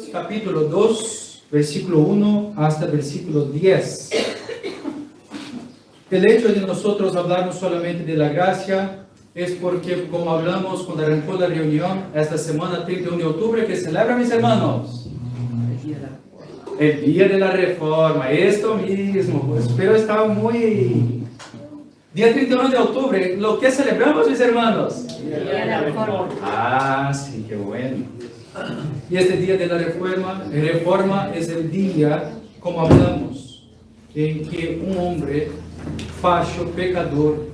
Efesios capítulo 2, versículo 1 hasta versículo 10. El hecho de nosotros hablarnos solamente de la gracia es porque, como hablamos cuando arrancó la reunión, esta semana 31 de octubre, que celebra, mis hermanos, el día de la reforma, esto mismo, pues, pero estaba muy... Día 31 de octubre, ¿lo que celebramos, mis hermanos? Día de la reforma. Ah, sí, qué bueno. Y este día de la reforma es el día, como hablamos, en que un hombre facho, pecador,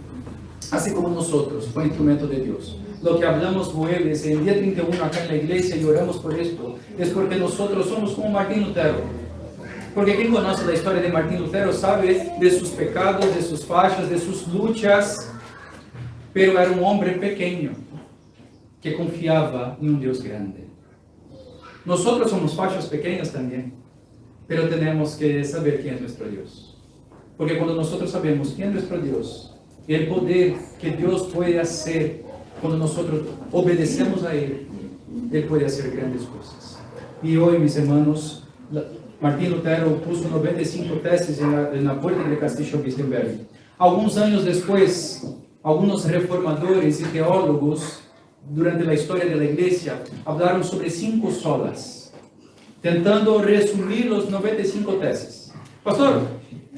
así como nosotros, fue instrumento de Dios. Lo que hablamos jueves, el día 31 acá en la iglesia, y oramos por esto, es porque nosotros somos como Martín Lutero. Porque quien conoce la historia de Martín Lutero sabe de sus pecados, de sus fallas, de sus luchas, pero era un hombre pequeño que confiaba en un Dios grande. Nosotros somos fallas pequeñas también, pero tenemos que saber quién es nuestro Dios. Porque cuando nosotros sabemos quién es nuestro Dios, y el poder que Dios puede hacer cuando nosotros obedecemos a Él, Él puede hacer grandes cosas. Y hoy, mis hermanos, Martín Lutero puso 95 tesis en la puerta del Castillo Wittenberg. Algunos años después, algunos reformadores y teólogos durante la historia de la iglesia hablaron sobre 5 solas, tentando resumir los 95 tesis. Pastor,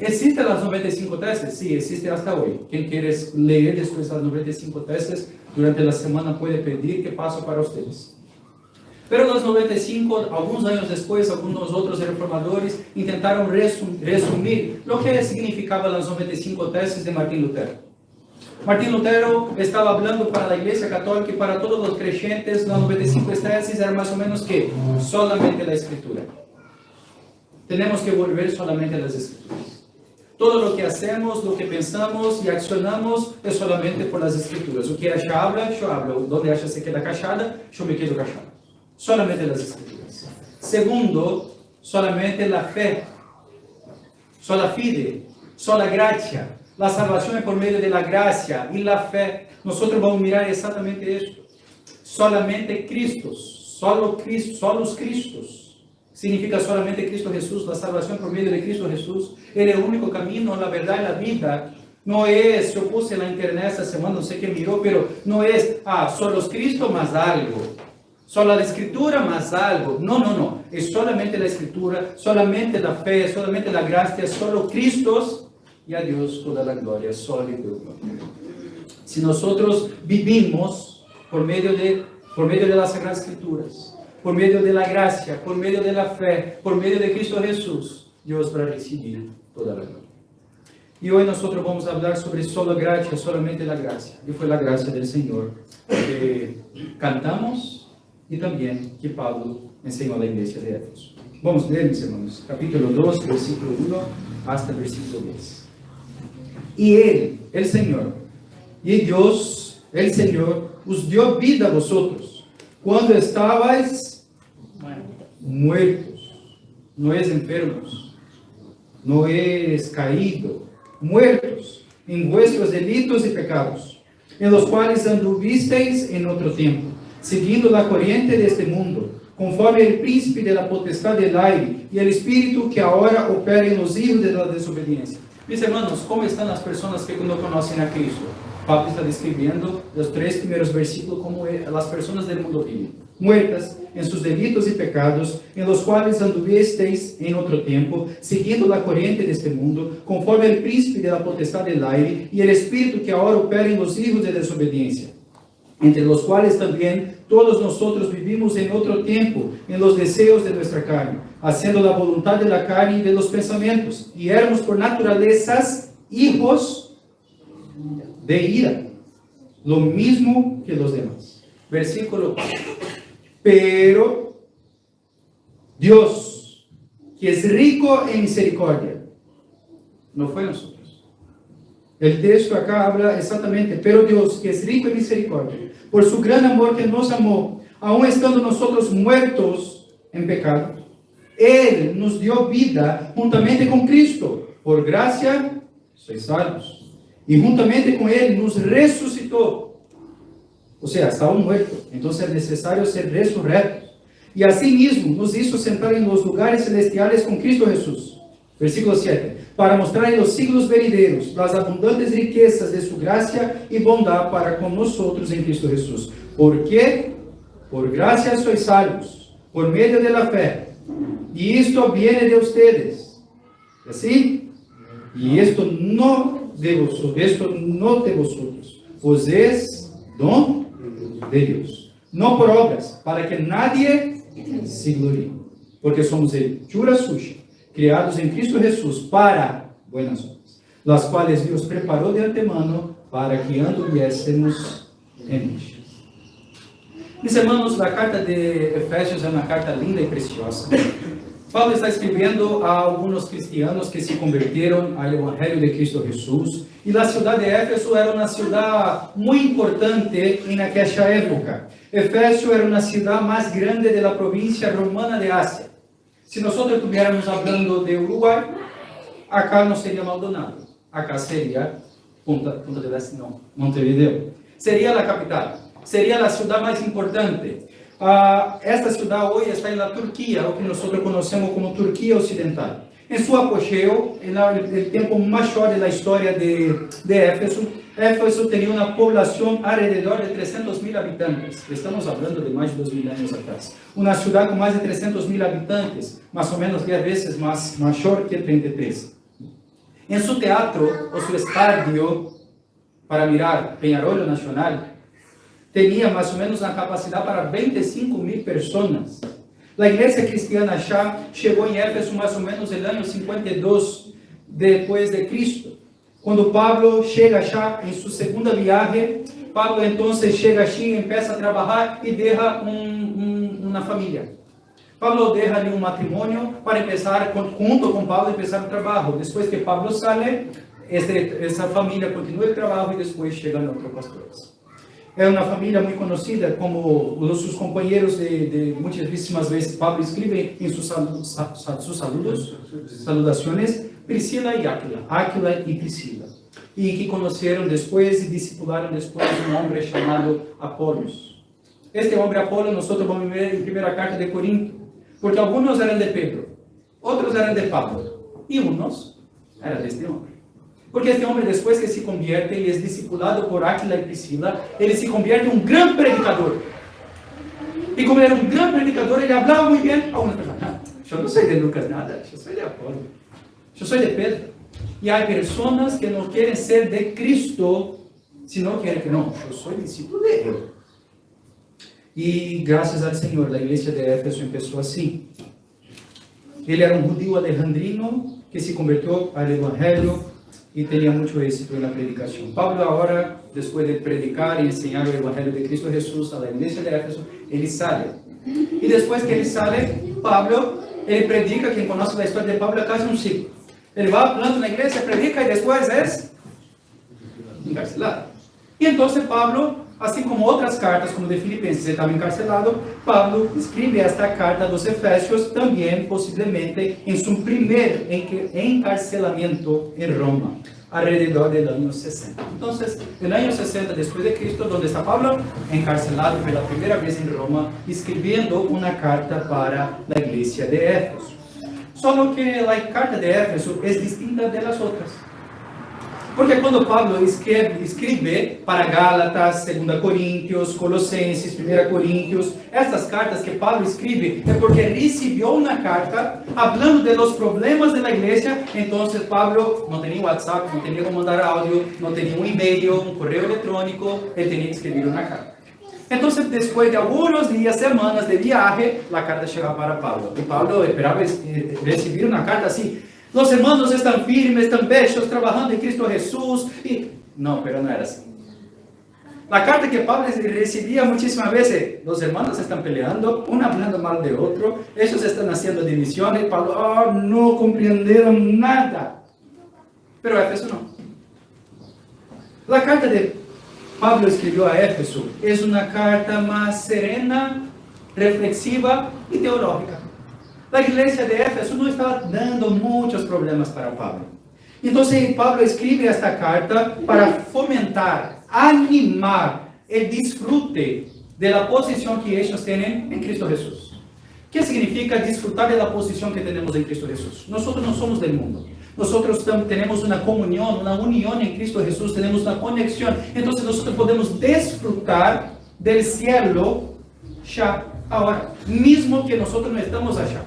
¿existen las 95 tesis? Sí, existe hasta hoy. Quien quiere leer después las 95 tesis, durante la semana puede pedir que paso para ustedes. Pero los 95, algunos años después, algunos otros reformadores intentaron resumir lo que significaban las 95 tesis de Martín Lutero. Martín Lutero estaba hablando para la Iglesia Católica y para todos los creyentes. Las 95 tesis eran más o menos que solamente la Escritura. Tenemos que volver solamente a las Escrituras. Todo lo que hacemos, lo que pensamos y accionamos es solamente por las Escrituras. O que ella habla, yo hablo. Donde ella se queda callada, yo me quedo callado. Solamente las Escrituras. Segundo, solamente la fe. Sola fide, sola gracia. La salvación es por medio de la gracia y la fe. Nosotros vamos a mirar exactamente esto. Solamente Cristo, solos Cristos. Significa solamente Cristo Jesús, la salvación por medio de Cristo Jesús. Él es el único camino, la verdad y la vida. No es, yo puse en la internet esta semana, no sé qué miró, pero no es, solos Cristo más algo. Solo la Escritura más algo. No. Es solamente la Escritura, solamente la fe, solamente la gracia, solo Cristo. Y a Dios toda la gloria, solo y gloria. Si nosotros vivimos por medio de las Sagradas Escrituras, por medio de la gracia, por medio de la fe, por medio de Cristo Jesús, Dios va a recibir toda la gloria. Y hoy nosotros vamos a hablar sobre solo gracia, solamente la gracia. Y fue la gracia del Señor que cantamos y también que Pablo enseñó a la iglesia de Éfeso. Vamos a leer, mis hermanos, capítulo 2, versículo 1 hasta versículo 10. Y Él, el Señor, y Dios, el Señor, os dio vida a vosotros, cuando estabais muertos, no es enfermos, no es caído, muertos en vuestros delitos y pecados, en los cuales anduvisteis en otro tiempo, siguiendo la corriente de este mundo, conforme el príncipe de la potestad del aire y el espíritu que ahora opera en los hijos de la desobediencia. Mis hermanos, ¿cómo están las personas que no conocen a Cristo? Pablo está describiendo los 3 primeros versículos como las personas del mundo viven, muertas en sus delitos y pecados, en los cuales anduvisteis en otro tiempo, siguiendo la corriente de este mundo, conforme el príncipe de la potestad del aire y el espíritu que ahora opera en los hijos de desobediencia, entre los cuales también todos nosotros vivimos en otro tiempo, en los deseos de nuestra carne, haciendo la voluntad de la carne y de los pensamientos, y éramos por naturalezas hijos de ira, lo mismo que los demás. Versículo 4. Pero Dios, que es rico en misericordia, no fue nosotros. El texto acá habla exactamente, pero Dios, que es rico en misericordia, por su gran amor que nos amó, aun estando nosotros muertos en pecado, Él nos dio vida juntamente con Cristo. Por gracia sois salvos. Y juntamente con Él nos resucitó. O sea, estaban muertos. Entonces es necesario ser resurrectos. y asimismo nos hizo sentar en los lugares celestiales con Cristo Jesús. Versículo 7. Para mostrar en los siglos venideros las abundantes riquezas de su gracia y bondad para con nosotros en Cristo Jesús. ¿Por qué? Por gracia sois salvos, por medio de la fe. Y esto viene de ustedes. ¿Así? Y esto no de vosotros, pues es don de Dios. No por obras, para que nadie se gloríe. Porque somos hechura suya, criados en Cristo Jesús para buenas obras, las cuales Dios preparó de antemano para que anduviésemos en ellas. Mis hermanos, la carta de Efesios es una carta linda y preciosa. Pablo está escribiendo a algunos cristianos que se convirtieron al Evangelio de Cristo Jesús. Y la ciudad de Éfeso era una ciudad muy importante en aquella época. Éfeso era una ciudad más grande de la provincia romana de Asia. Si nosotros estuviéramos hablando de Uruguay, acá no sería Maldonado. Acá sería Punta del Este, no, Montevideo. Sería la capital. Sería la ciudad más importante. Esta ciudad hoy está en la Turquía, lo que nosotros conocemos como Turquía Occidental. En su apogeo, en el tiempo mayor de la historia de Éfeso, Éfeso tenía una población alrededor de 300.000 habitantes. Estamos hablando de más de 2.000 años atrás. Una ciudad con más de 300.000 habitantes, más o menos 10 veces más mayor que 33. En su teatro o su estadio, para mirar Peñarol Nacional, tenía más o menos una capacidad para 25.000 personas. La iglesia cristiana ya llegó en Éfeso más o menos el año 52 después de Cristo. Cuando Pablo llega ya en su segunda viaje, Pablo entonces llega allí, empieza a trabajar y deja una familia. Pablo deja un matrimonio para empezar, junto con Pablo, empezar el trabajo. Después que Pablo sale, esa familia continúa el trabajo y después llegan otros pastores. Es una familia muy conocida, como sus compañeros de muchísimas veces Pablo escribe en sus saludaciones, Priscila y Áquila y Priscila, y que conocieron después y discipularon después un hombre llamado Apolos. Este hombre Apolo nosotros vamos a ver en primera carta de Corinto, porque algunos eran de Pedro, otros eran de Pablo, y unos eran de este hombre. Porque este hombre, después que se convierte y es discipulado por Áquila y Priscila, ele se convierte en un gran predicador. Y como era un gran predicador, ele hablaba muy bien a unas personas. Yo no soy de Lucas nada, yo soy de Apolo, yo soy de Pedro. Y hay personas que no quieren ser de Cristo, sino quieren que no, yo soy discípulo de Él. Y gracias al Señor, la iglesia de Éfeso empezó así. Ele era un judío alejandrino que se convirtió al Evangelio y tenía mucho éxito en la predicación. Pablo ahora, después de predicar y enseñar el Evangelio de Cristo Jesús a la iglesia de Éfeso, él sale. Y después que él sale, Pablo, él predica, quien conoce la historia de Pablo, casi un siglo. Él va, planta una iglesia, predica y después es encarcelado. Y entonces Pablo, así como otras cartas, como de Filipenses, estaba encarcelado, Pablo escribe esta carta a los Efesios también, posiblemente, en su primer encarcelamiento en Roma, alrededor del año 60. Entonces, el año 60 después de Cristo, donde está Pablo, encarcelado por la primera vez en Roma, escribiendo una carta para la iglesia de Éfeso. Solo que la carta de Éfeso es distinta de las otras. Porque cuando Pablo escribe para Gálatas, 2 Corintios, Colossenses, 1 Corintios, estas cartas que Pablo escribe es porque recibió una carta hablando de los problemas de la iglesia. Entonces Pablo no tenía WhatsApp, no tenía como mandar audio, no tenía un email, un correo electrónico, él tenía que escribir una carta. Entonces, después de algunos días, semanas de viaje, la carta llegaba para Pablo. Y Pablo esperaba recibir una carta así: los hermanos están firmes, están bellos, trabajando en Cristo Jesús. Y no, pero no era así. La carta que Pablo recibía muchísimas veces: los hermanos están peleando, uno hablando mal de otro, ellos están haciendo divisiones. Pablo, no comprendieron nada. Pero Éfeso no. La carta de Pablo escribió a Éfeso es una carta más serena, reflexiva y teológica. La iglesia de Éfeso no estaba dando muchos problemas para Pablo. Entonces Pablo escribe esta carta para fomentar, animar el disfrute de la posición que ellos tienen en Cristo Jesús. ¿Qué significa disfrutar de la posición que tenemos en Cristo Jesús? Nosotros no somos del mundo. Nosotros tenemos una comunión, una unión en Cristo Jesús, tenemos una conexión. Entonces nosotros podemos disfrutar del cielo ya, ahora, mismo que nosotros no estamos allá.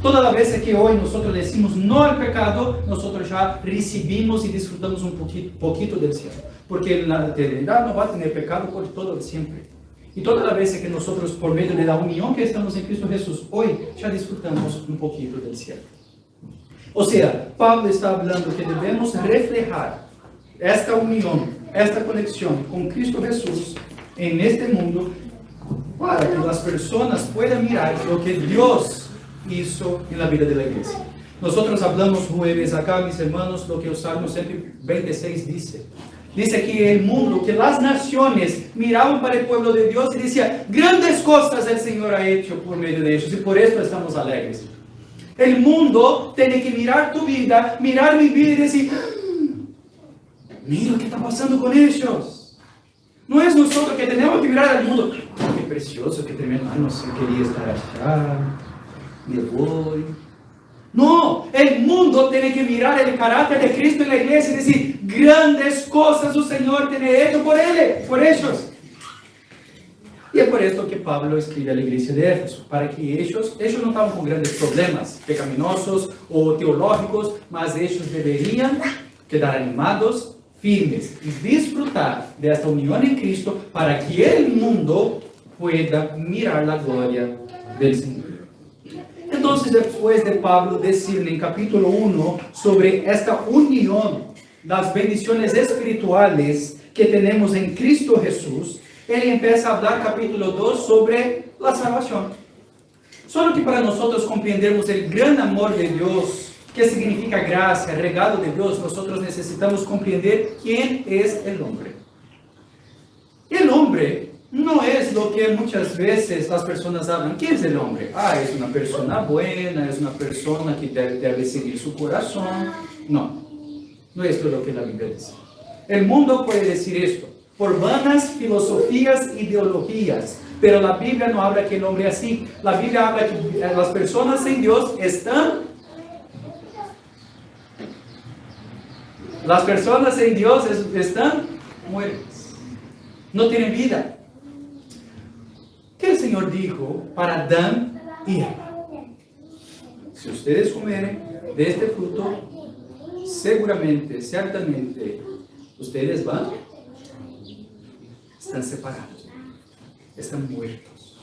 Todas las veces que hoy nosotros le decimos no al pecado, nosotros ya recibimos y disfrutamos un poquito del cielo. Porque en la eternidad no va a tener pecado por todo el siempre. Y todas las veces que nosotros, por medio de la unión que estamos en Cristo Jesús, hoy ya disfrutamos un poquito del cielo. O sea, Pablo está hablando que debemos reflejar esta unión, esta conexión con Cristo Jesús en este mundo para que las personas puedan mirar lo que Dios hizo en la vida de la iglesia. Nosotros hablamos jueves acá, mis hermanos, lo que el Salmo 126 dice. Dice que el mundo, que las naciones miraban para el pueblo de Dios y decían, grandes cosas el Señor ha hecho por medio de ellos y por eso estamos alegres. El mundo tiene que mirar tu vida, mirar mi vida y decir, mira qué está pasando con ellos. No es nosotros que tenemos que mirar al mundo. Oh, qué precioso, qué tremendo. Ah, no sé, quería estar allá. Me voy. No, el mundo tiene que mirar el carácter de Cristo en la iglesia y decir, grandes cosas el Señor tiene hecho por él, por ellos. Y es por esto que Pablo escribe a la iglesia de Éfeso, para que ellos no estaban con grandes problemas pecaminosos o teológicos, mas ellos deberían quedar animados, firmes y disfrutar de esta unión en Cristo para que el mundo pueda mirar la gloria del Señor. Entonces, después de Pablo decirle en capítulo 1 sobre esta unión, las bendiciones espirituales que tenemos en Cristo Jesús, él empieza a hablar capítulo 2 sobre la salvación. Solo que para nosotros comprendermos el gran amor de Dios, que significa gracia, regalo de Dios, nosotros necesitamos comprender quién es el hombre. El hombre no es lo que muchas veces las personas hablan. ¿Quién es el hombre? Es una persona buena, es una persona que debe seguir su corazón. No es esto lo que la Biblia dice. El mundo puede decir esto por vanas filosofías, ideologías, pero la Biblia no habla que el hombre es así. La Biblia habla que las personas en Dios están... Las personas en Dios están muertas. No tienen vida. ¿Qué el Señor dijo para Adán y Eva? Si ustedes comeren de este fruto, seguramente, ciertamente, ustedes están separados, están muertos.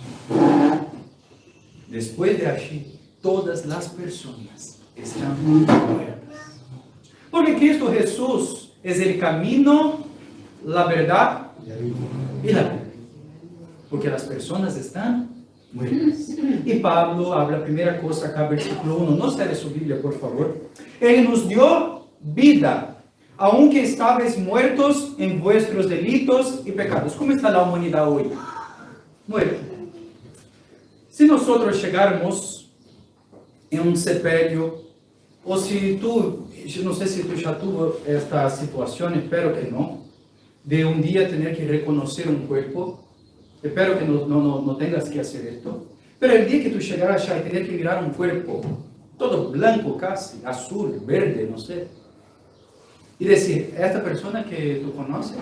Después de allí, todas las personas están muertas. Porque Cristo Jesús es el camino, la verdad y la vida. Porque las personas están muertas. Y Pablo habla, primera cosa acá, versículo 1. No cierre su Biblia, por favor. Él nos dio vida, aunque estabais muertos en vuestros delitos y pecados. ¿Cómo está la humanidad hoy? Muerta. Si nosotros llegáramos en un sepelio, o si tú, no sé si tú ya tuvo esta situación, espero que no, de un día tener que reconocer un cuerpo. Espero que no tengas que hacer esto. Pero el día que tú llegaras allá y tener que mirar un cuerpo, todo blanco casi, azul, verde, no sé, y decir, esta persona que tú conoces,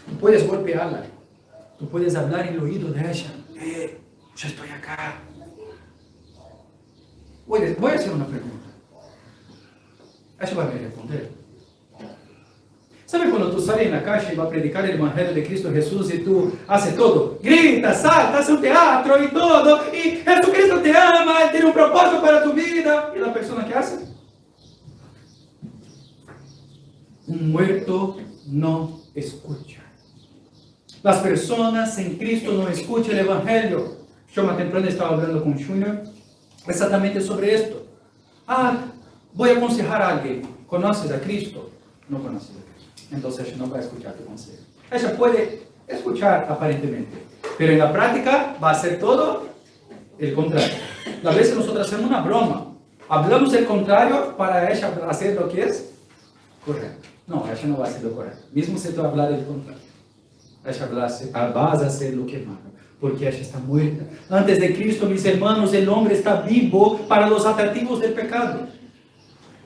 tú puedes golpearla, tú puedes hablar en el oído de ella, yo estoy acá. Voy a hacer una pregunta. Ella va a me responder. ¿Sabe cuando tú sales en la calle y vas a predicar el Evangelio de Cristo Jesús y tú haces todo? Grita, salta, hace un teatro y todo. Y Jesucristo te ama, Él tiene un propósito para tu vida. ¿Y la persona qué hace? Un muerto no escucha. Las personas en Cristo no escuchan el Evangelio. Yo más temprano estaba hablando con Junior exactamente sobre esto. Voy a aconsejar a alguien. ¿Conoces a Cristo? No conoces a Cristo. Entonces ella no va a escuchar tu consejo. Ella puede escuchar aparentemente, pero en la práctica va a hacer todo el contrario. A veces nosotros hacemos una broma, hablamos el contrario para ella hacer lo que es correcto. No, ella no va a hacer lo correcto. Mismo si tú hablas del contrario, ella va a hacer lo que es malo. porque ella está muerta. Antes de Cristo, mis hermanos, el hombre está vivo para los atractivos del pecado.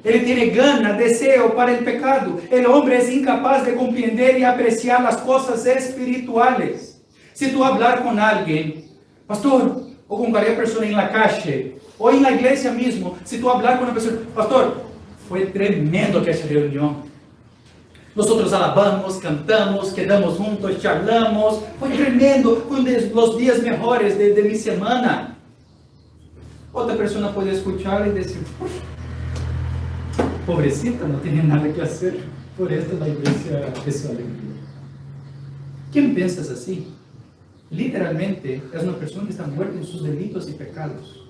Él tiene ganas, deseo para el pecado. El hombre es incapaz de comprender y apreciar las cosas espirituales. Si tú hablar con alguien, pastor, o con cualquier persona en la calle, o en la iglesia mismo, si tú hablar con una persona, pastor, fue tremendo que esa reunión. Nosotros alabamos, cantamos, quedamos juntos, charlamos. Fue tremendo, fue uno de los días mejores de mi semana. Otra persona puede escuchar y decir, pobrecita, no tiene nada que hacer. Por esto la iglesia es su alegría. ¿Quién piensas así? Literalmente es una persona que está muerta en sus delitos y pecados.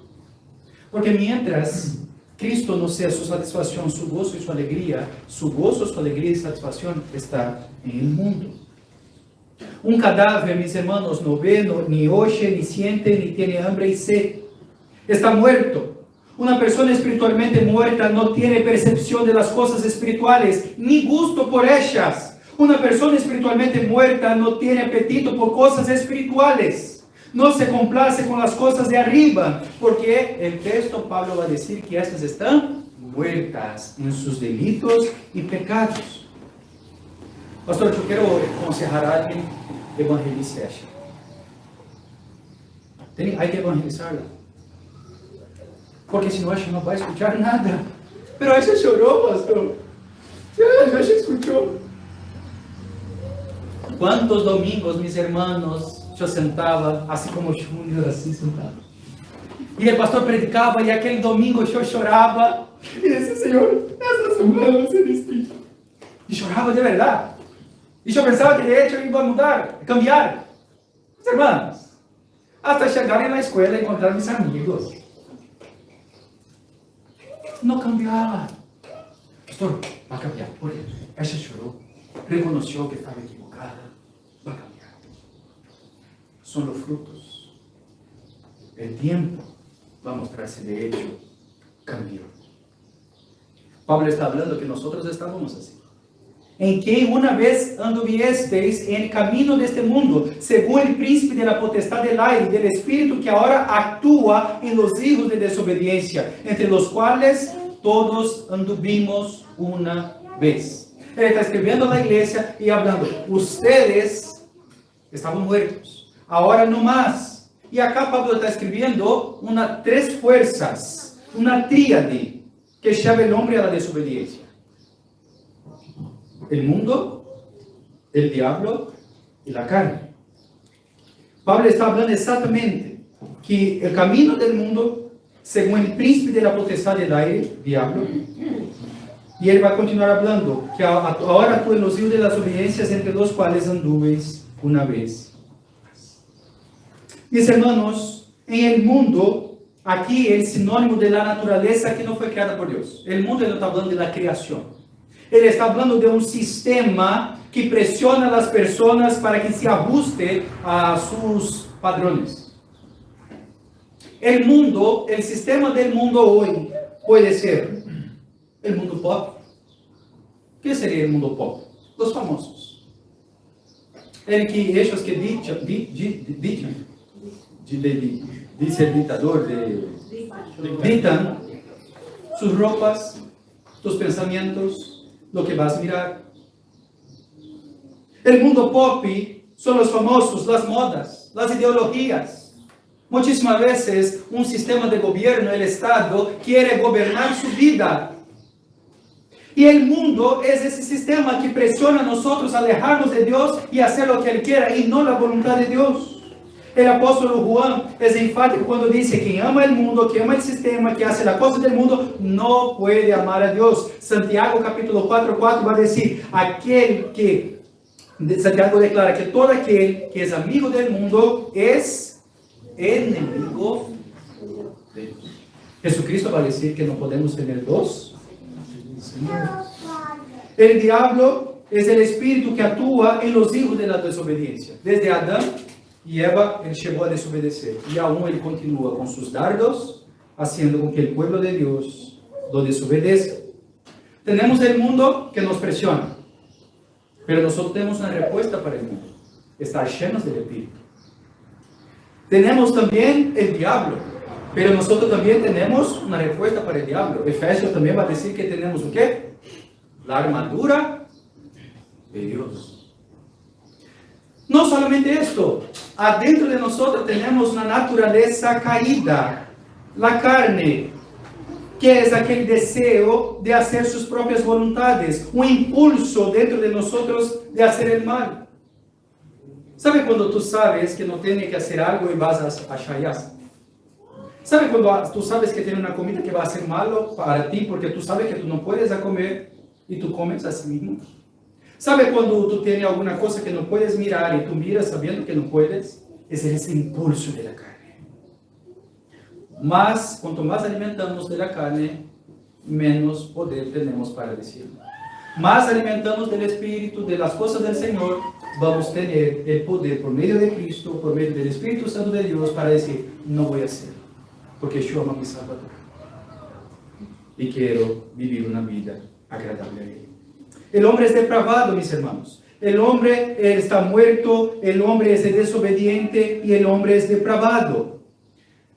Porque mientras Cristo no sea su satisfacción, su gozo y su alegría, su gozo, su alegría y satisfacción está en el mundo. Un cadáver, mis hermanos, no ve, ni oye, ni siente, ni tiene hambre y sed. Está muerto. Una persona espiritualmente muerta no tiene percepción de las cosas espirituales, ni gusto por ellas. Una persona espiritualmente muerta no tiene apetito por cosas espirituales. No se complace con las cosas de arriba, porque el texto Pablo va a decir que estas están muertas en sus delitos y pecados. Pastor, yo quiero aconsejar a alguien, evangelice a ella. Hay que evangelizarla. Porque si no, ella no va a escuchar nada. Pero ella lloró, pastor. Ella escuchó. ¿Cuántos domingos, mis hermanos, yo sentaba, así como Junior, así sentado? Y el pastor predicaba, y aquel domingo yo lloraba. Y decía, Señor, esa semana va a ser distinta. Y lloraba de verdad. Y yo pensaba que de hecho iba a mudar, a cambiar. Mis hermanos, hasta llegar en la escuela y encontrar mis amigos. No cambiaba. Pastor, va a cambiar por eso. Ella lloró, reconoció que estaba equivocada. Va a cambiar. Son los frutos. El tiempo va a mostrarse de hecho cambio. Pablo está hablando que nosotros estábamos así. En que una vez anduviesteis en el camino de este mundo, según el príncipe de la potestad del aire, del espíritu que ahora actúa en los hijos de desobediencia, entre los cuales todos anduvimos una vez. Él está escribiendo a la iglesia y hablando, ustedes estaban muertos, ahora no más. Y acá Pablo está escribiendo tres fuerzas, una tríade que lleva el hombre a la desobediencia. El mundo, el diablo y la carne. Pablo está hablando exactamente que el camino del mundo, según el príncipe de la potestad del aire, diablo, y él va a continuar hablando que ahora tú en los hijos de las obediencias entre los cuales anduves una vez. Mis hermanos, en el mundo, aquí el sinónimo de la naturaleza que no fue creada por Dios. El mundo no está hablando de la creación. Él está hablando de un sistema que presiona a las personas para que se ajuste a sus padrones. El mundo, el sistema del mundo hoy puede ser el mundo pop. ¿Qué sería el mundo pop? Los famosos. Ellos que dice el dictador, dictan sus ropas, tus pensamientos, lo que vas a mirar. El mundo pop son los famosos, las modas, las ideologías. Muchísimas veces un sistema de gobierno, el Estado, quiere gobernar su vida. Y el mundo es ese sistema que presiona a nosotros a alejarnos de Dios y hacer lo que Él quiera y no la voluntad de Dios. El apóstolo Juan es enfático cuando dice que ama el mundo, que ama el sistema, que hace la cosa del mundo, no puede amar a Dios. Santiago capítulo 4:4 va a decir, Santiago declara que todo aquel que es amigo del mundo es enemigo de Dios. Jesucristo va a decir que no podemos tener dos señores. El diablo es el espíritu que actúa en los hijos de la desobediencia. Desde Adán y Eva, él llegó a desobedecer. Y aún él continúa con sus dardos, haciendo con que el pueblo de Dios lo desobedezca. Tenemos el mundo que nos presiona. Pero nosotros tenemos una respuesta para el mundo. Estar llenos del Espíritu. Tenemos también el diablo, pero nosotros también tenemos una respuesta para el diablo. Efesios también va a decir que tenemos ¿o qué? La armadura de Dios. No solamente esto, adentro de nosotros tenemos una naturaleza caída, la carne, que es aquel deseo de hacer sus propias voluntades, un impulso dentro de nosotros de hacer el mal. ¿Sabe cuando tú sabes que no tienes que hacer algo y vas a chayar? ¿Sabe cuando tú sabes que tiene una comida que va a ser malo para ti porque tú sabes que tú no puedes comer y tú comes a sí mismo? ¿Sabe cuando tú tienes alguna cosa que no puedes mirar y tú miras sabiendo que no puedes? Es ese impulso de la carne. Cuanto más alimentamos de la carne, menos poder tenemos para decirlo. Más alimentamos del Espíritu, de las cosas del Señor, vamos a tener el poder por medio de Cristo, por medio del Espíritu Santo de Dios, para decir, no voy a hacerlo, porque yo amo a mi Salvador. Y quiero vivir una vida agradable a Él. El hombre es depravado, mis hermanos. El hombre está muerto, el hombre es desobediente y el hombre es depravado.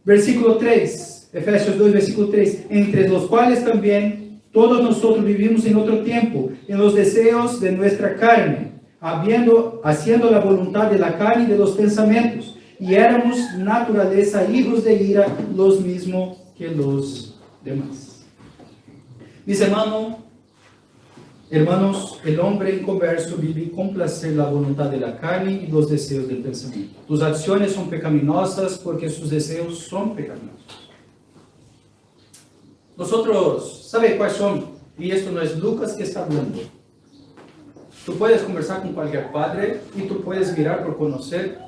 Versículo 3, Efesios 2, versículo 3, entre los cuales también todos nosotros vivimos en otro tiempo, en los deseos de nuestra carne, haciendo la voluntad de la carne y de los pensamientos, y éramos naturaleza hijos de ira, los mismos que los demás. Mis hermanos, el hombre inconverso vive con placer la voluntad de la carne y los deseos del pensamiento. Tus acciones son pecaminosas porque sus deseos son pecaminosos. Nosotros, ¿sabe cuáles son? Y esto no es Lucas que está hablando. Tú puedes conversar con cualquier padre y tú puedes mirar por conocer,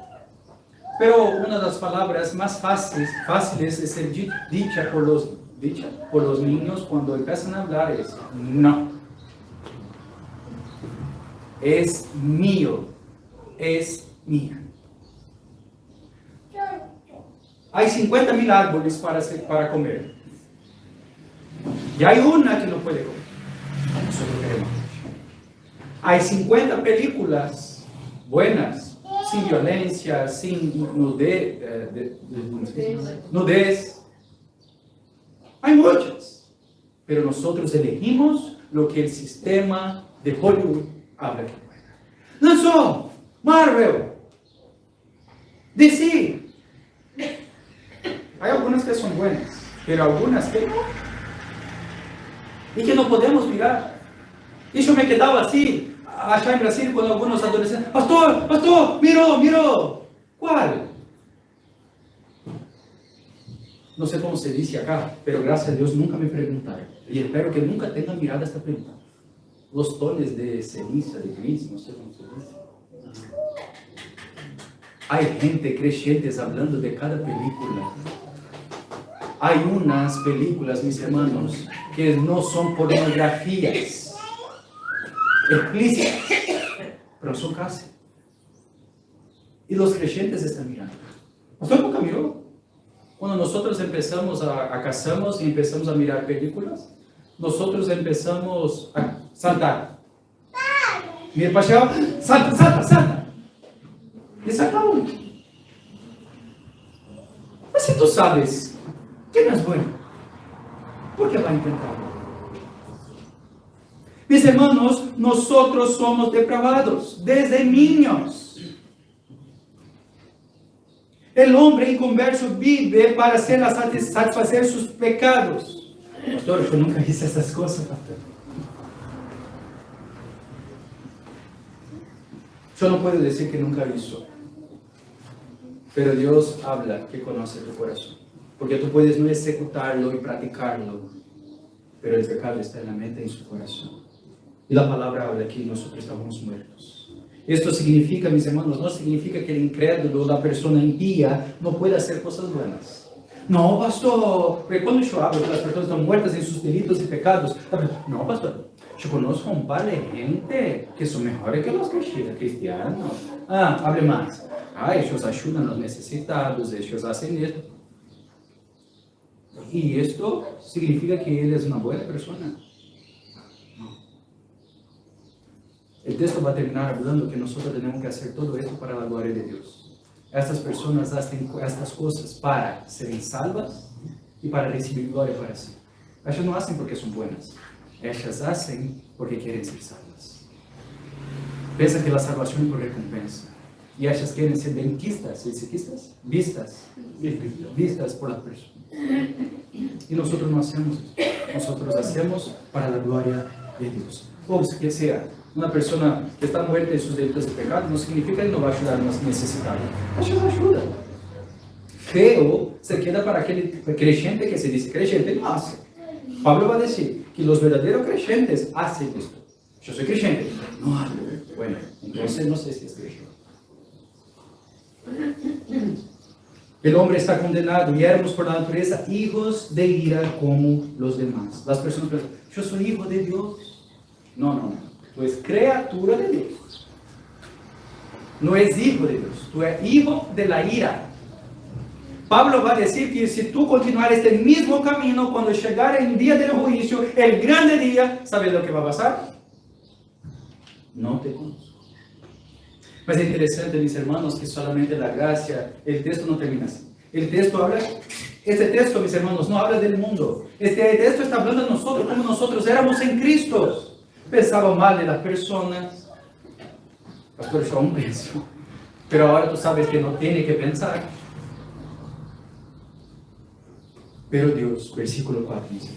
pero una de las palabras más fáciles de ser dicha por los niños cuando empiezan a hablar es no. Es mío, es mía. Hay 50,000 árboles para comer. Y hay una que no puede comer. Nosotros queremos. Hay 50 películas buenas, sin violencia, sin nudez. Hay muchas. Pero nosotros elegimos lo que el sistema de Hollywood habla que buena. Lanzó Marvel, DC. Hay algunas que son buenas, pero algunas que no. Y que no podemos mirar. Y yo me quedaba así, allá en Brasil, con algunos adolescentes. Pastor, miró. ¿Cuál? No sé cómo se dice acá, pero gracias a Dios nunca me preguntaron. Y espero que nunca tengan mirado esta pregunta. Los tonos de ceniza, de gris, no sé cómo se dice. Hay gente creyentes hablando de cada película. Hay unas películas, mis hermanos, que no son pornografías explícitas, pero son casi. Y los creyentes están mirando. ¿Usted nunca miró? Cuando nosotros empezamos a casarnos y empezamos a mirar películas, nosotros empezamos a saltar. Mira para allá, salta. Y saltamos. Mas si tú sabes que no es bueno, ¿por qué va a intentarlo? Mis hermanos, nosotros somos depravados desde niños. El hombre inconverso vive para satisfacer sus pecados. Pastor, yo nunca hice esas cosas, pastor. Yo no puedo decir que nunca hizo. Pero Dios habla que conoce tu corazón. Porque tú puedes no ejecutarlo y practicarlo, pero el pecado está en la mente y en su corazón. Y la palabra habla que nosotros estamos muertos. Esto significa, mis hermanos, no significa que el incrédulo, la persona impía, no puede hacer cosas buenas. No, pastor, porque cuando yo hablo que las personas están muertas en sus delitos y pecados, no, pastor, yo conozco un par de gente que son mejores que los cristianos. Hable más. Ellos ayudan a los necesitados, ellos hacen esto. Y esto significa que él es una buena persona. El texto va a terminar hablando que nosotros tenemos que hacer todo esto para la gloria de Dios. estas personas hacen estas cosas para ser salvas y para recibir gloria para sí. Ellas no hacen porque son buenas. Ellas hacen porque quieren ser salvas. Piensan que la salvación es por recompensa. Y ellas quieren ser benquistas, ¿se dice quistas? Vistas por la persona. Y nosotros no hacemos eso. Nosotros hacemos para la gloria de Dios. O que sea una persona que está muerta en sus delitos de pecado, no significa que no va a ayudar a los necesitados. Ellos ayudan. Pero se queda para aquel creyente que se dice creyente, no hace. Pablo va a decir que los verdaderos creyentes hacen esto. Yo soy creyente, no hago. Bueno, entonces no sé si es creyente. El hombre está condenado y éramos por la naturaleza hijos de ira como los demás. Las personas piensan, yo soy hijo de Dios. No. Tú eres criatura de Dios. No es hijo de Dios. Tú eres hijo de la ira. Pablo va a decir que si tú continuares este mismo camino, cuando llegar el día del juicio, el grande día, ¿sabes lo que va a pasar? No te conozco. Mas es interesante, mis hermanos, que solamente la gracia, el texto no termina así. El texto habla, este texto, mis hermanos, no habla del mundo. Este texto está hablando de nosotros, como nosotros éramos en Cristo. Pensaba mal de las personas. Pastor, yo aún pienso. Pero ahora tú sabes que no tiene que pensar. Pero Dios, versículo 4, mis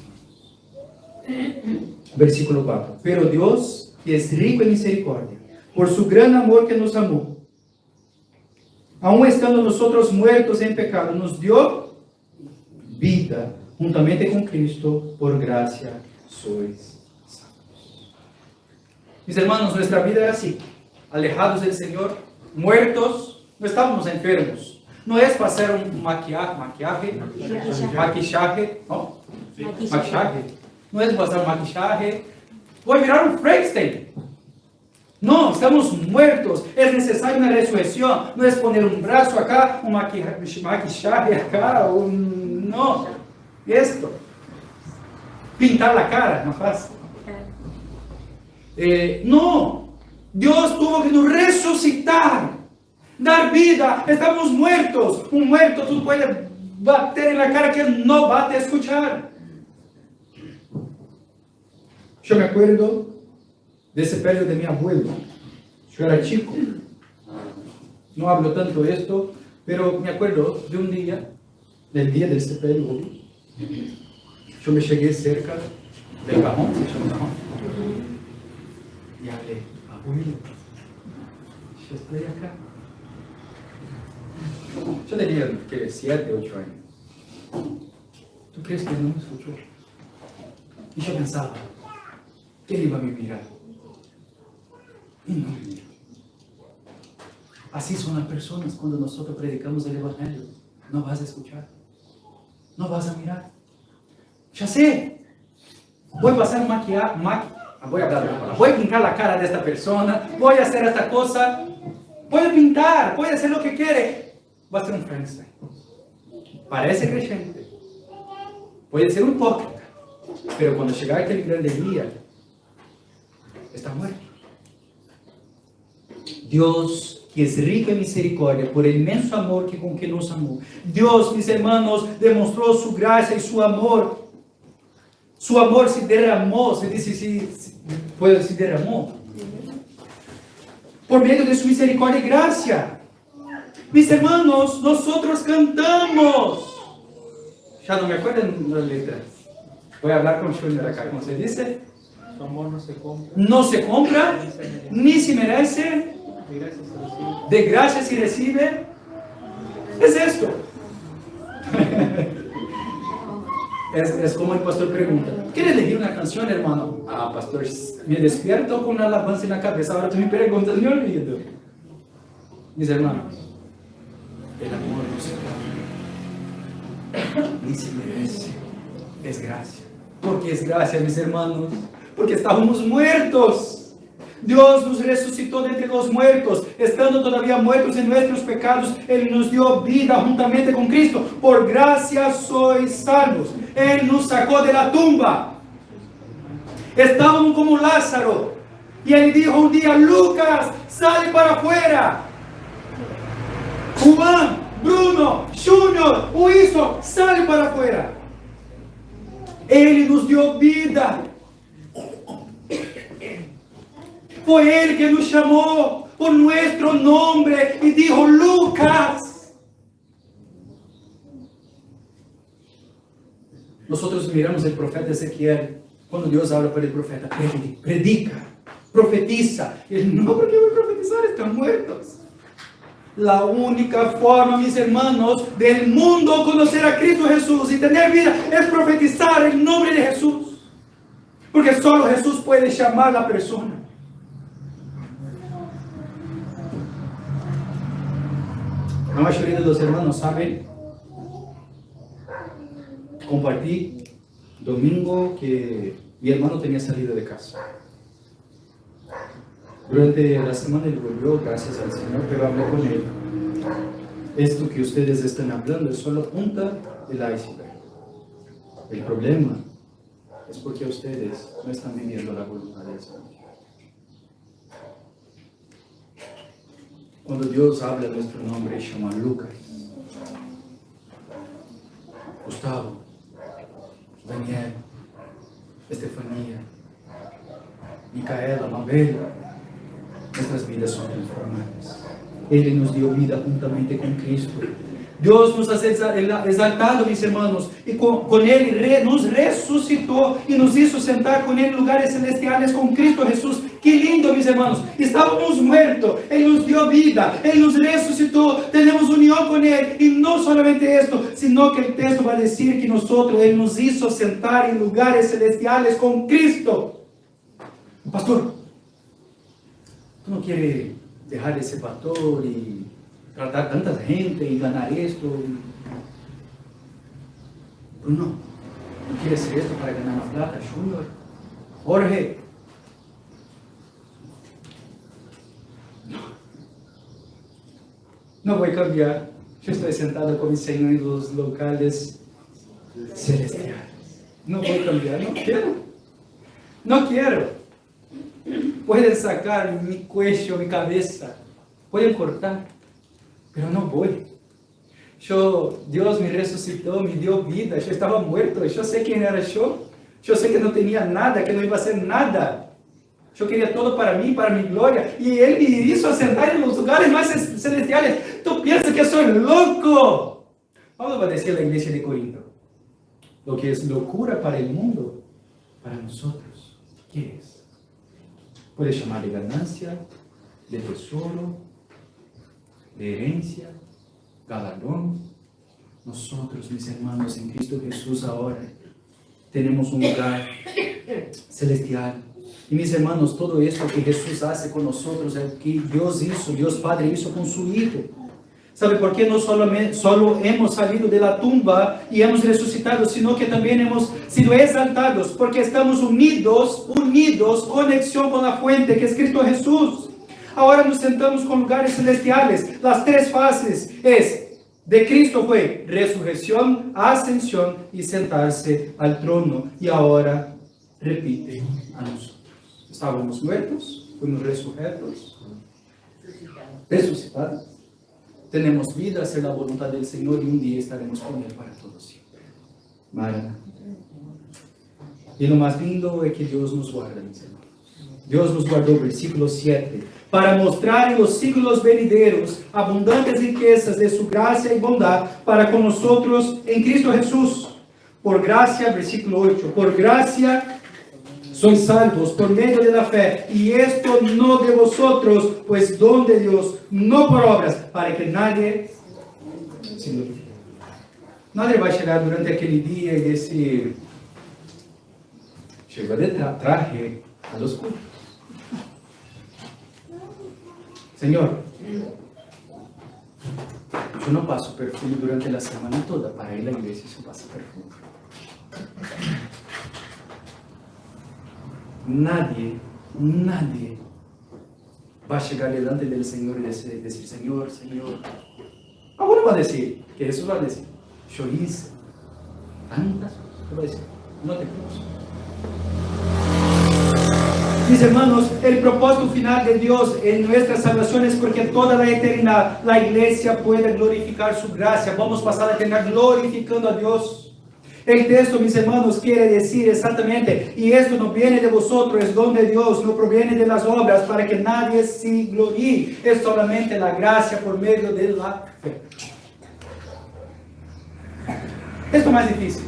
hermanos. Versículo 4. Pero Dios, que es rico en misericordia, por su gran amor que nos amó, aun estando nosotros muertos en pecado, nos dio vida juntamente con Cristo, por gracia sois salvos. Mis hermanos, nuestra vida era así, alejados del Señor, muertos, no estábamos enfermos. No es para hacer un maquillaje, ¿no? Maquillaje. No es para hacer un maquillaje. Voy a mirar un Frankenstein. No, estamos muertos. Es necesaria una resurrección. No es poner un brazo acá, un maquillaje acá, no. Esto. Pintar la cara, no fácil. No. Dios tuvo que nos resucitar. Dar vida. Estamos muertos. Un muerto tú puedes bater en la cara que no va a te escuchar. Yo me acuerdo de ese periodo de mi abuelo. Yo era chico. No hablo tanto de esto, pero me acuerdo de un día, del día de este periodo. Yo me llegué cerca del cajón, se llama cajón, y hablé, abuelo, yo estoy acá. Yo tenía 7, 8 años. ¿Tú crees que no me escuchó? Y yo pensaba, ¿quién iba a me mirar? Y no me miró. Así son las personas cuando nosotros predicamos el Evangelio. No vas a escuchar. No vas a mirar. Ya sé. Voy a pasar maquillaje. Voy a hablar. Voy a pintar la cara de esta persona. Voy a hacer esta cosa. Voy a pintar. Voy a hacer lo que quiere. Va a ser un Frankenstein. Parece creyente. Puede ser un hipócrita. Pero cuando llegar aquel grande día, está muerto. Dios, que es rico en misericordia, por el inmenso amor con que nos amó. Dios, mis hermanos, demostró su gracia y su amor. Su amor se derramó, se dice, se derramó. Por medio de su misericordia y gracia. Mis hermanos, nosotros cantamos. Ya no me acuerdo las letras. Voy a hablar con Junior acá, ¿cómo se dice? Su amor no se compra. No se compra, ni se merece. De gracia se recibe. Es esto. Es como el pastor pregunta, ¿quieres elegir una canción, hermano? Ah, pastor, me despierto con una alabanza en la cabeza. Ahora tú me preguntas, me olvido. Mis hermanos, el amor no se compra, ni se merece. Es gracia. ¿Por qué es gracia, mis hermanos? Porque estábamos muertos. Dios nos resucitó de entre los muertos. Estando todavía muertos en nuestros pecados, Él nos dio vida juntamente con Cristo. Por gracia sois salvos. Él nos sacó de la tumba. Estábamos como Lázaro. Y Él dijo un día, Lucas, sale para afuera. Juan, Bruno, Junior, Wilson, sale para afuera. Ele nos dio vida. Fue Él que nos llamó por nuestro nombre y dijo, Lucas. Nosotros miramos el profeta Ezequiel, cuando Dios habla para el profeta, predica, profetiza. Y él, no, porque voy a profetizar, están muertos. La única forma, mis hermanos, del mundo conocer a Cristo Jesús y tener vida es profetizar el nombre de Jesús. Porque solo Jesús puede llamar a la persona. La mayoría de los hermanos saben, compartí domingo que mi hermano tenía salido de casa. Durante la semana él volvió, gracias al Señor, pero hablé con él. Esto que ustedes están hablando es solo punta del iceberg. El problema es porque ustedes no están viviendo la voluntad del Señor. Cuando Dios habla nuestro nombre, llama Lucas, Gustavo, Daniel, Estefanía, Micaela, Mabel, nuestras vidas son transformadas. Él nos dio vida juntamente con Cristo. Dios nos ha exaltado, mis hermanos, y con Él nos resucitó y nos hizo sentar con Él en lugares celestiales con Cristo Jesús. ¡Qué lindo, mis hermanos! Estábamos muertos, Él nos dio vida, Él nos resucitó, tenemos unión con Él. Y no solamente esto, sino que el texto va a decir que nosotros, Él nos hizo sentar en lugares celestiales con Cristo. Pastor, ¿tú no quieres dejar ese pastor y tratar tanta gente y ganar esto? Bruno, ¿no quieres hacer esto para ganar más plata? Junior, Jorge, no voy a cambiar. Yo estoy sentado con mi Señor en los locales celestiales. No voy a cambiar, no quiero. No quiero. Pueden sacar mi cuello, mi cabeza, pueden cortar, pero no voy. Dios me resucitó, me dio vida, yo estaba muerto, yo sé quién era yo sé que no tenía nada, que no iba a hacer nada. Yo quería todo para mí, para mi gloria, y Él me hizo sentar en los lugares más celestiales. Tú piensas que soy loco. Pablo va a decir a la iglesia de Corinto, lo que es locura para el mundo, para nosotros, ¿qué es? Puede llamar de ganancia, de tesoro, de herencia, galardón. Nosotros, mis hermanos, en Cristo Jesús ahora tenemos un lugar celestial. Y mis hermanos, todo esto que Jesús hace con nosotros, es que Dios hizo, Dios Padre hizo con su Hijo. ¿Sabe por qué? No solo hemos salido de la tumba y hemos resucitado, sino que también hemos sido exaltados, porque estamos unidos, conexión con la fuente, que es Cristo Jesús. Ahora nos sentamos con lugares celestiales. Las tres fases de Cristo fue resurrección, ascensión y sentarse al trono. Y ahora repite a nosotros. Estábamos muertos, fuimos resucitados. Tenemos vida, hacer la voluntad del Señor y un día estaremos con Él para todo siempre. Maranatha. Y lo más lindo es que Dios nos guarda, mis hermanos. Dios nos guardó, versículo 7, para mostrar en los siglos venideros abundantes riquezas de su gracia y bondad para con nosotros en Cristo Jesús. Por gracia, versículo 8, por gracia sois salvos por medio de la fe, y esto no de vosotros, pues don de Dios, no por obras, para que nadie se glorifique. Nadie va a llegar durante aquel día y decir, llegó de traje a los cultos. Señor, yo no paso perfume durante la semana toda, para ir a la iglesia se pasa perfume. Nadie va a llegar delante del Señor y decir, Señor, alguno va a decir, que Jesús va a decir, yo hice tantas cosas, va a decir, no te conozco. Mis hermanos, el propósito final de Dios en nuestra salvación es porque toda la eternidad la iglesia puede glorificar su gracia. Vamos a pasar la eternidad glorificando a Dios. El texto, mis hermanos, quiere decir exactamente, y esto no viene de vosotros, es don de Dios, no proviene de las obras, para que nadie se gloríe. Es solamente la gracia por medio de la fe. Esto es más difícil.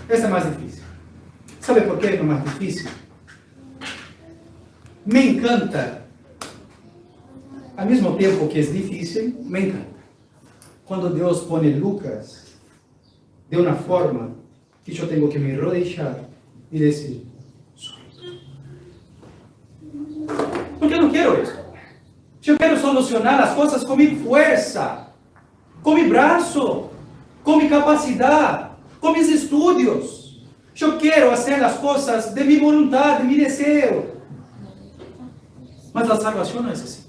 Esto es más difícil. ¿Sabe por qué es lo más difícil? Me encanta, al mismo tiempo que es difícil, me encanta cuando Dios pone Lucas de una forma que yo tengo que me rodillar y decir, porque yo no quiero eso. Yo quiero solucionar las cosas con mi fuerza, con mi brazo, con mi capacidad, con mis estudios. Yo quiero hacer las cosas de mi voluntad, de mi deseo. Mas la salvación no es así.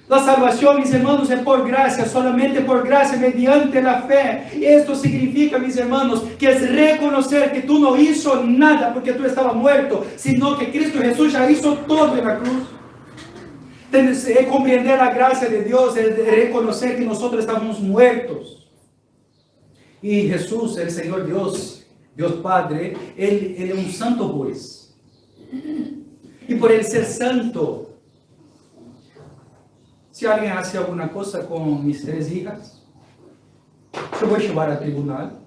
La salvación, mis hermanos, es por gracia, solamente por gracia, mediante la fe. Y esto significa, mis hermanos, que es reconocer que tú no hizo nada porque tú estabas muerto, sino que Cristo Jesús ya hizo todo en la cruz. Es comprender la gracia de Dios, es reconocer que nosotros estamos muertos. Y Jesús, el Señor Dios, Dios Padre, Él es un santo juez. Y por Él ser santo, si alguien hace alguna cosa con mis 3 hijas, yo voy a llevar al tribunal.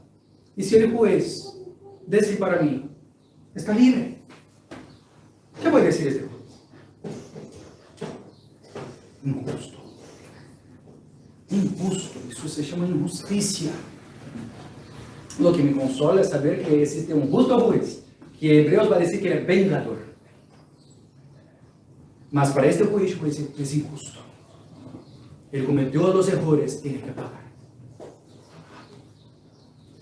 Y si el juez dice para mí, está libre, ¿qué voy a decir a este juez? Injusto. Injusto. Eso se llama injusticia. Lo que me consola es saber que existe un justo juez, que Hebreos va a decir que es vengador. Mas para este juez es injusto. Él cometió los errores, tiene que pagar.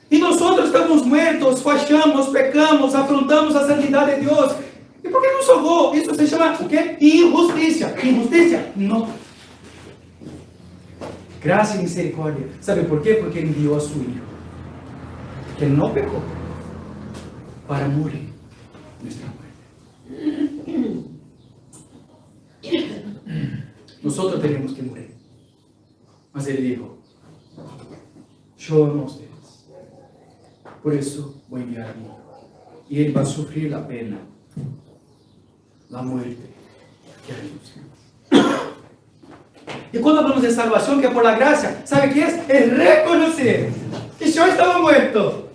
Y nosotros estamos muertos, fallamos, pecamos, afrontamos la santidad de Dios. ¿Y por qué nos salvó? Eso se llama, ¿o qué? Injusticia. Injusticia, no. Gracia y misericordia. ¿Sabe por qué? Porque envió a su Hijo, que no pecó, para morir nuestra muerte. Nosotros tenemos que morir. Mas Él dijo, yo amo a ustedes. Por eso voy a enviar a mí. Y Él va a sufrir la pena, la muerte que haremos. Y cuando hablamos de salvación, que es por la gracia, ¿sabe qué es? Es reconocer que yo estaba muerto.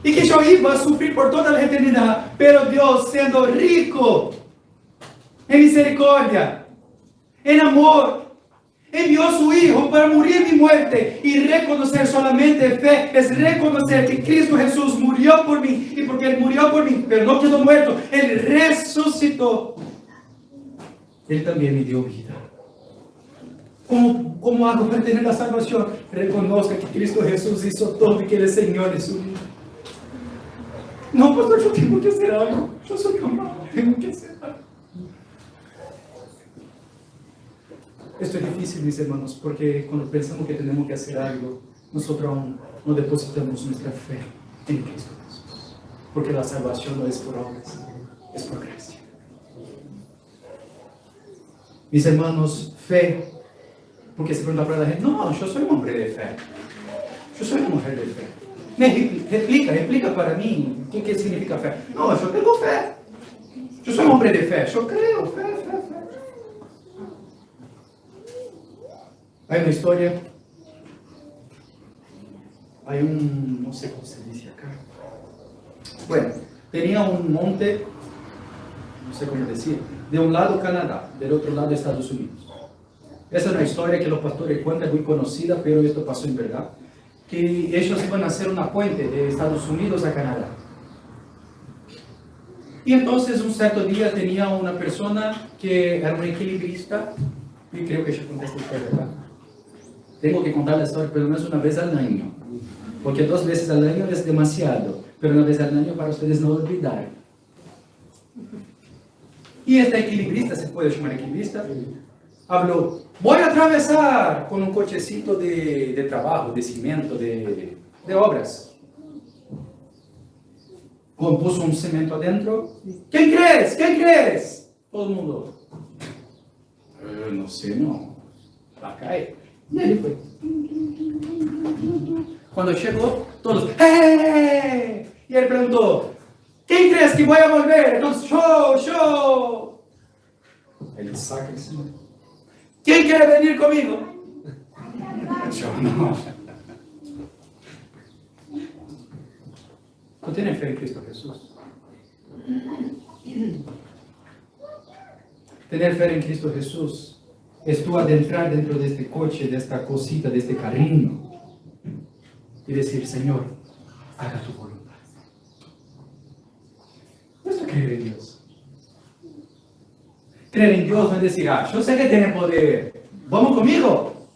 Y que yo iba a sufrir por toda la eternidad. Pero Dios, siendo rico en misericordia, en amor, envió a su Hijo para morir mi muerte. Y reconocer solamente fe es reconocer que Cristo Jesús murió por mí. Y porque Él murió por mí, pero no quedó muerto, Él resucitó. Él también me dio vida. ¿Cómo hago para tener la salvación? Reconozca que Cristo Jesús hizo todo y que Él es Señor de su vida. No, pastor, yo tengo que hacer algo. Yo soy amado, tengo que hacer algo. Esto es difícil, mis hermanos, porque cuando pensamos que tenemos que hacer algo, nosotros aún no depositamos nuestra fe en Cristo Jesús. Porque la salvación no es por obras, es por gracia. Mis hermanos, fe, porque se pregunta para la gente, no, yo soy un hombre de fe. Yo soy una mujer de fe. Explica para mí qué significa fe. No, yo tengo fe. Yo soy un hombre de fe. Yo creo, fe. Hay una historia. Hay no sé cómo se dice acá. Bueno, tenía un monte, no sé cómo decir, de un lado Canadá, del otro lado Estados Unidos. Esa es una historia que los pastores cuentan, muy conocida, pero esto pasó en verdad. Que ellos iban a hacer una puente de Estados Unidos a Canadá. Y entonces un cierto día tenía una persona que era un equilibrista, y creo que ya conté esta historia, ¿verdad? Tengo que contar la historia por lo menos una vez al año, porque 2 veces al año es demasiado, pero una vez al año para ustedes no olvidar. Y este equilibrista, ¿se puede llamar equilibrista? Habló, voy a atravesar con un cochecito de trabajo, de cimiento, de obras. puso un cemento adentro. ¿Quién crees? ¿Quién crees? Todo el mundo. No sé, no. Va a caer. Y él fue. Cuando llegó, todos, ¡hey! Y él preguntó, ¿quién crees que voy a volver? Entonces, yo. Él saca el cemento. ¿Quién quiere venir conmigo? Yo no. ¿Tú tienes fe en Cristo Jesús? Tener fe en Cristo Jesús es tú adentrar dentro de este coche, de esta cosita, de este carrino y decir, Señor, haga tu voluntad. No es creer en Dios. Creer en Dios no es decir, yo sé que tiene poder, ¿vamos conmigo?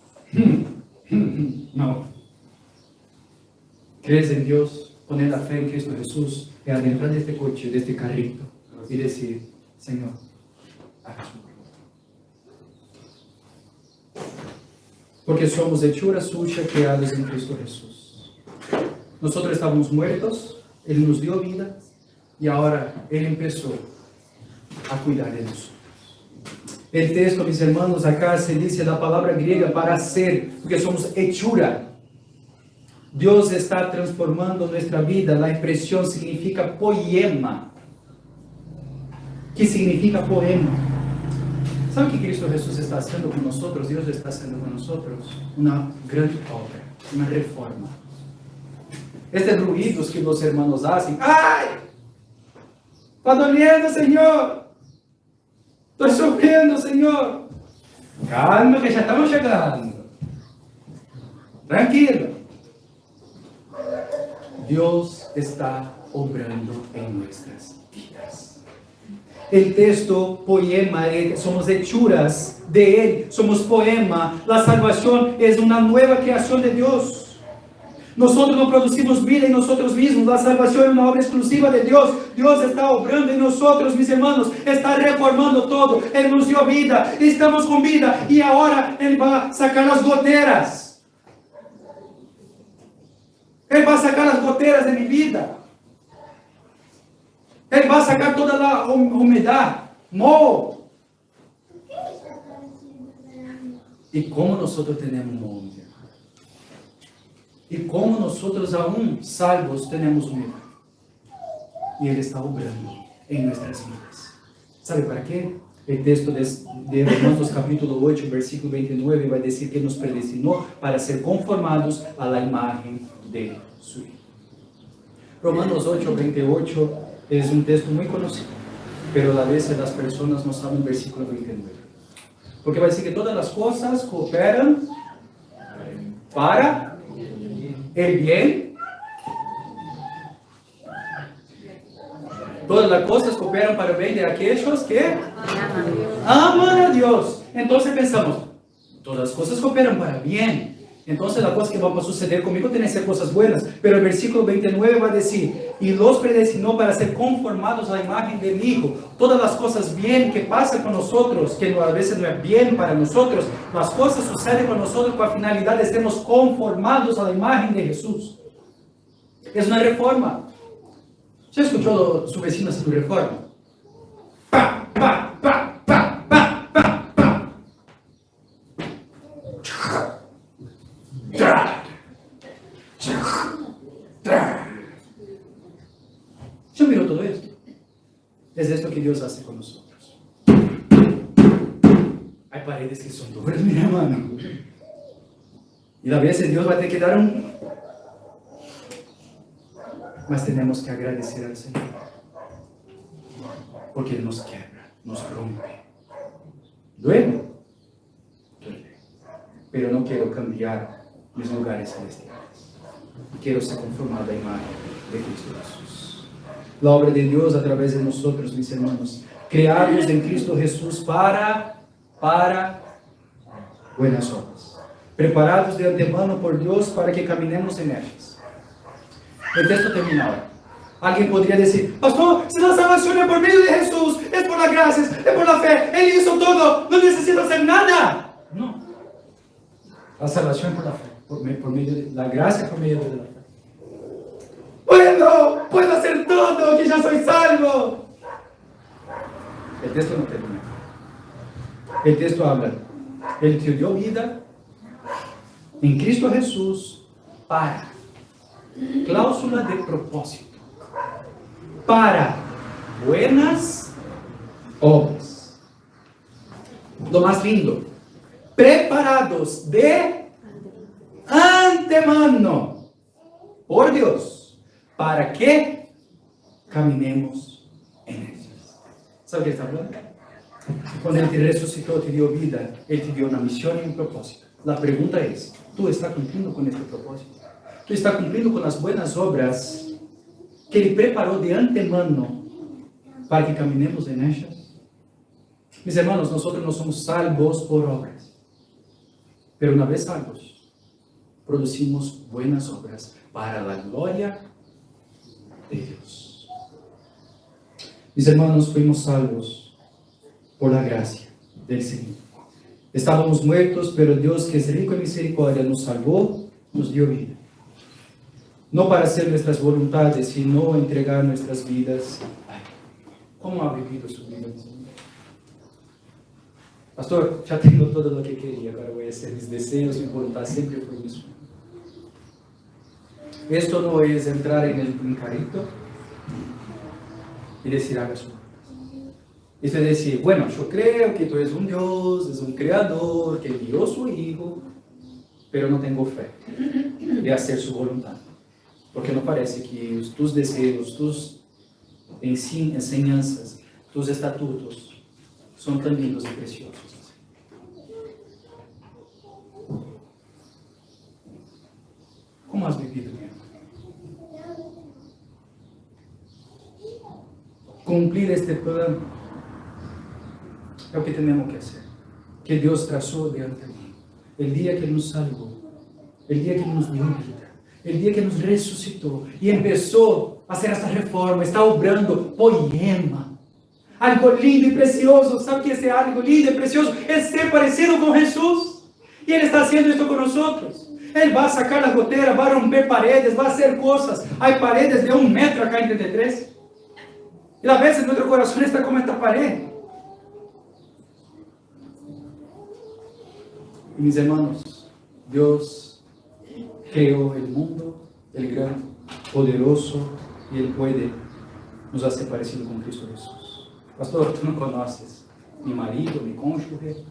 No. Crees en Dios, poner la fe en Cristo Jesús y adentrar de este coche, de este carrito y decir, Señor, haga su voluntad. Porque somos hechura suya creados en Cristo Jesús. Nosotros estábamos muertos, Él nos dio vida y ahora Él empezó a cuidar de nosotros. El texto, mis hermanos, acá se dice la palabra griega para ser, porque somos hechura. Dios está transformando nuestra vida. La expresión significa poema. ¿Qué significa poema? ¿Sabe qué Cristo Jesús está haciendo con nosotros? Dios está haciendo con nosotros una gran obra, una reforma. Estos ruidos que los hermanos hacen, ¡ay! Está doliendo, Señor. Estoy sufriendo, Señor. Calma, que ya estamos llegando. Tranquilo. Dios está obrando en nuestras vidas. El texto, poema, somos hechuras de Él, somos poema. La salvación es una nueva creación de Dios. Nosotros no producimos vida en nosotros mismos. La salvación es una obra exclusiva de Dios. Dios está obrando en nosotros, mis hermanos. Está reformando todo. Él nos dio vida. Estamos con vida. Y ahora Él va a sacar las goteras. Él va a sacar las goteras de mi vida. Él va a sacar toda la humedad. Moho. Y como nosotros tenemos moho. Y como nosotros aún salvos tenemos humedad. Y Él está obrando en nuestras vidas. ¿Sabe para qué? El texto de Romanos capítulo 8, versículo 29 va a decir que nos predestinó para ser conformados a la imagen de su Hijo. Romanos 8, 28 es un texto muy conocido, pero a veces las personas no saben el versículo 29. Porque va a decir que todas las cosas cooperan para el bien. Todas las cosas cooperan para el bien de aquellos que aman a Dios. Entonces pensamos, todas las cosas cooperan para bien. Entonces la cosa que va a suceder conmigo tiene que ser cosas buenas. Pero el versículo 29 va a decir, y los predestinó para ser conformados a la imagen del Hijo. Todas las cosas bien que pasan con nosotros, que a veces no es bien para nosotros, las cosas suceden con nosotros con la finalidad de sernos conformados a la imagen de Jesús. Es una reforma. ¿Se escuchó su vecino haciendo reforma? Pa, pa, pa, pa, pa, pa, pa. ¿Ya miró todo esto? Es esto que Dios hace con nosotros. Hay paredes que son duras, mi hermano. Y a veces Dios va a tener que dar un... Mas tenemos que agradecer al Señor. Porque Él nos quiebra, nos rompe. Duele. Pero no quiero cambiar mis lugares celestiales. Quiero ser conformado a la imagen de Cristo Jesús. La obra de Dios a través de nosotros, mis hermanos, creados en Cristo Jesús para buenas obras, preparados de antemano por Dios para que caminemos en ellas. El texto termina ahora. Alguien podría decir, pastor, si la salvación es por medio de Jesús, es por la gracia, es por la fe, Él hizo todo, no necesita hacer nada. No. La salvación por la fe, por medio de la gracia, por medio de la fe. Bueno, puedo hacer todo, que ya soy salvo. El texto no termina. El texto habla, Él te dio vida en Cristo Jesús para, cláusula de propósito, para buenas obras. Lo más lindo, preparados de antemano por Dios, para que caminemos en ellas. ¿Sabe qué está hablando? Cuando Él te resucitó, te dio vida, Él te dio una misión y un propósito. La pregunta es, ¿tú estás cumpliendo con este propósito? ¿Tú estás cumpliendo con las buenas obras que Él preparó de antemano para que caminemos en ellas? Mis hermanos, nosotros no somos salvos por obras, pero una vez salvos, producimos buenas obras para la gloria de Dios. Mis hermanos, fuimos salvos por la gracia del Señor. Estábamos muertos, pero Dios, que es rico en misericordia, nos salvó, nos dio vida. No para hacer nuestras voluntades, sino entregar nuestras vidas. Ay, ¿cómo ha vivido su vida, mis hermanos? Pastor, ya tengo todo lo que quería, ahora voy a hacer mis deseos, mi voluntad siempre fue mi sueño. Esto no es entrar en el carrito y decir, haga su voluntad. Esto es decir, bueno, yo creo que tú eres un Dios, es un creador, que envió su Hijo, pero no tengo fe de hacer su voluntad. Porque no parece que tus deseos, tus enseñanzas, tus estatutos son tan lindos y preciosos. ¿Cómo has vivido, mi hermano? Cumplir este plan es lo que tenemos que hacer, que Dios trazó de antemano. El día que nos salvó, el día que nos dio vida, el día que nos resucitó y empezó a hacer esta reforma, está obrando poema. Algo lindo y precioso. ¿Sabe qué es algo lindo y precioso? Es ser parecido con Jesús. Y Él está haciendo esto con nosotros. Él va a sacar las goteras, va a romper paredes, va a hacer cosas. Hay paredes de 1 metro acá en 33. Y a veces nuestro corazón está como esta pared. Y mis hermanos, Dios creó el mundo, el gran, poderoso, y Él puede nos hacer parecido con Cristo Jesús. Pastor, tú no conoces mi marido, mi cónyuge,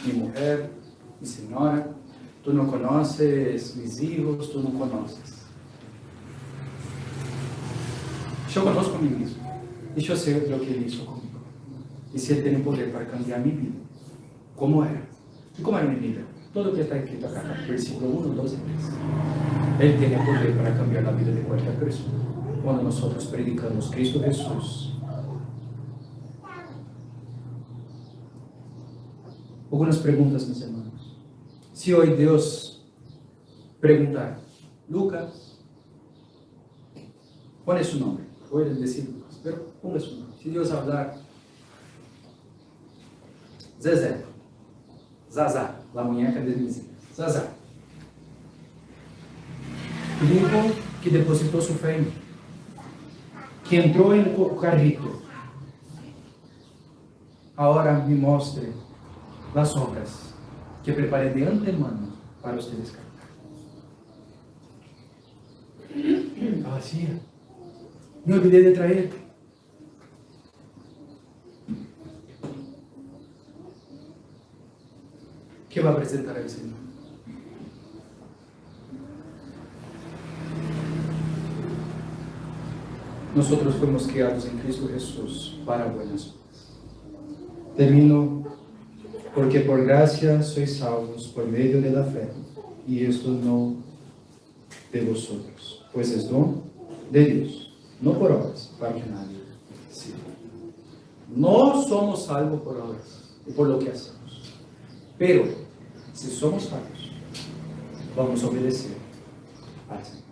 mi mujer, mi señora. Tú no conoces mis hijos, tú no conoces. Yo conozco a mí mismo y yo sé lo que Él hizo conmigo. Y si Él tiene poder para cambiar mi vida, ¿cómo era? ¿Y cómo era mi vida? Todo lo que está escrito acá, versículo 1, 2 y 3. Él tiene poder para cambiar la vida de cualquier persona. Cuando nosotros predicamos Cristo Jesús. Algunas preguntas, mis hermanos. Si hoy Dios preguntar, Lucas, pone su nombre, voy a decir Lucas, pero ponga su nombre. Si Dios hablar, Zezé, Zazá, la muñeca de Disney, Zazá, el hijo que depositó su fe en mí, que entró en el carrito, ahora me muestre las obras que preparé de antemano para ustedes cantar. Vacía. Me olvidé de traerte. ¿Qué va a presentar el Señor? Nosotros fuimos criados en Cristo Jesús para buenas obras. Termino. Porque por gracia sois salvos por medio de la fe, y esto no de vosotros, pues es don de Dios, no por obras, para que nadie sirva. No somos salvos por obras y por lo que hacemos, pero si somos salvos, vamos a obedecer al Señor.